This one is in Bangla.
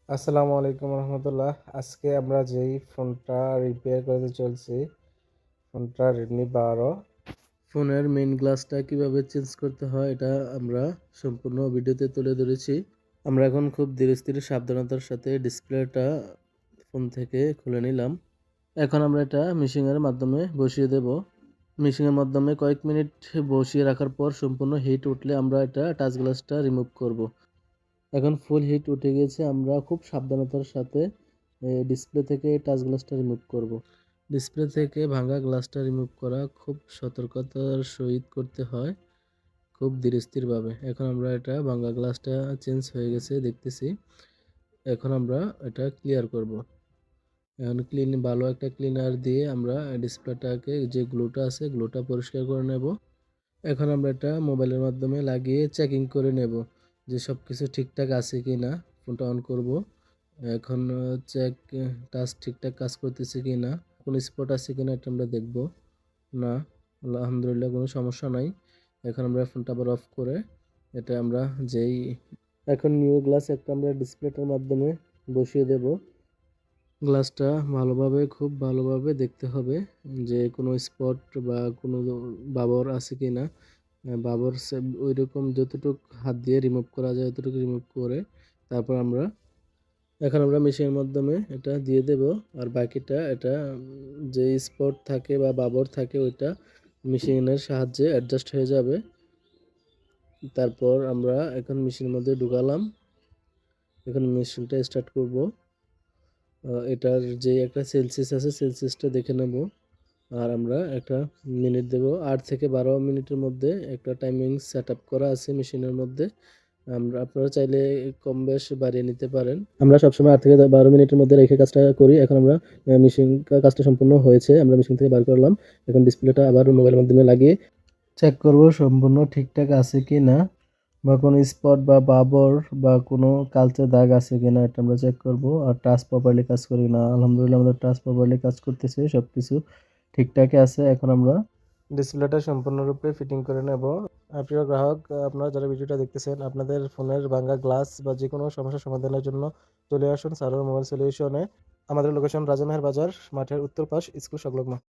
আসসালামু আলাইকুম রহমতুল্লাহ। আজকে আমরা যেই ফোনটা রিপেয়ার করতে চলছি, ফোনটা Redmi 12। ফোনের মেইন গ্লাসটা কিভাবে চেঞ্জ করতে হয় এটা আমরা সম্পূর্ণ ভিডিওতে তুলে ধরেছি। আমরা এখন খুব ধীরে স্থিরে সাবধানতার সাথে ডিসপ্লেটা ফোন থেকে খুলে নিলাম। এখন আমরা এটা মেশিনের মাধ্যমে বসিয়ে দেব। মেশিনের মাধ্যমে কয়েক মিনিট বসিয়ে রাখার পর সম্পূর্ণ হিট উঠলে আমরা এটা টাচ গ্লাসটা রিমুভ করব। এখন ফুল হিট উঠে গেছে, আমরা খুব সাবধানতার সাথে ডিসপ্লে থেকে টাচ গ্লাসটা রিমুভ করব। ডিসপ্লে থেকে ভাঙা গ্লাসটা রিমুভ করা খুব সতর্কতার সহিত করতে হয়, খুব ধীরস্থিরভাবে। এখন আমরা এটা ভাঙা গ্লাসটা চেঞ্জ হয়ে গেছে দেখতেছি। এখন আমরা এটা ক্লিয়ার করব। এখন ভালো একটা ক্লিনার দিয়ে আমরা ডিসপ্লেটাকে যে গ্লুটা আছে গ্লুটা পরিষ্কার করে নেব। এখন আমরা এটা মোবাইলের মাধ্যমে লাগিয়ে চেকিং করে নেব যে সব কিছু ঠিকঠাক আছে কি না। ফোনটা অন করব। এখন চেক টাচ ঠিকঠাক কাজ করতেছে কি না, কোনো স্পট আছে কি না এটা আমরা দেখব। না, আলহামদুলিল্লাহ কোনো সমস্যা নাই। এখন আমরা ফোনটা আবার অফ করে এটা আমরা যেই এখন নিউ গ্লাস একটা আমরা ডিসপ্লেটার মাধ্যমে বসিয়ে দেব। গ্লাসটা খুব ভালোভাবে দেখতে হবে যে কোনো স্পট বা কোনো বাবর আছে কি না। বাবর ওইরকম যতটুকু হাত দিয়ে রিমুভ করা যায় ততটুকু রিমুভ করে তারপর এখন আমরা মেশিনের মাধ্যমে এটা দিয়ে দেব। আর বাকিটা এটা যে স্পট থাকে বা বাবর থাকে ওইটা মেশিনের সাহায্যে অ্যাডজাস্ট হয়ে যাবে। তারপর আমরা এখন মেশিনের মধ্যে ঢুকালাম। এখন মেশিনটা স্টার্ট করব। এটার যে একটা সেলসিয়াস আছে সেলসিয়াসটা দেখে নেব। আর আমরা একটা মিনিট দেব। 8 থেকে 12 মিনিটের মধ্যে একটা টাইমিং সেট আপ করা আছে মেশিনের মধ্যে। আপনারা চাইলে কম বেশ বাড়িয়ে নিতে পারেন। আমরা সবসময় 8 থেকে 12 মিনিটের মধ্যে রেখে কাজটা করি। এখন আমরা মেশিন কাজটা সম্পূর্ণ হয়েছে, আমরা মেশিন থেকে বার করলাম। এখন ডিসপ্লেটা আবার মোবাইলের মাধ্যমে লাগিয়ে চেক করব সম্পূর্ণ ঠিকঠাক আছে কি না, বা কোনো স্পট বা বাবর বা কোনো কালচে দাগ আছে কিনা এটা আমরা চেক করব। আর টাচ প্রপারলি কাজ করি না, আলহামদুলিল্লাহ আমাদের টাচ প্রপারলি কাজ করতেছে, সবকিছু ঠিকঠাকই আছে। এখন আমরা ডিসপ্লেটা সম্পূর্ণরূপে ফিটিং করে নেব। প্রিয় গ্রাহক, আপনারা যারা ভিডিওটা দেখতেছেন আপনাদের ফোনের ভাঙা গ্লাস বা যে কোনো সমস্যার সমাধানের জন্য চলে আসুন সারোয়ার মোবাইল সলিউশনে। আমাদের লোকেশন রাজামেহের বাজার, মাঠের উত্তর পাশ, স্কুল সংলগ্ন।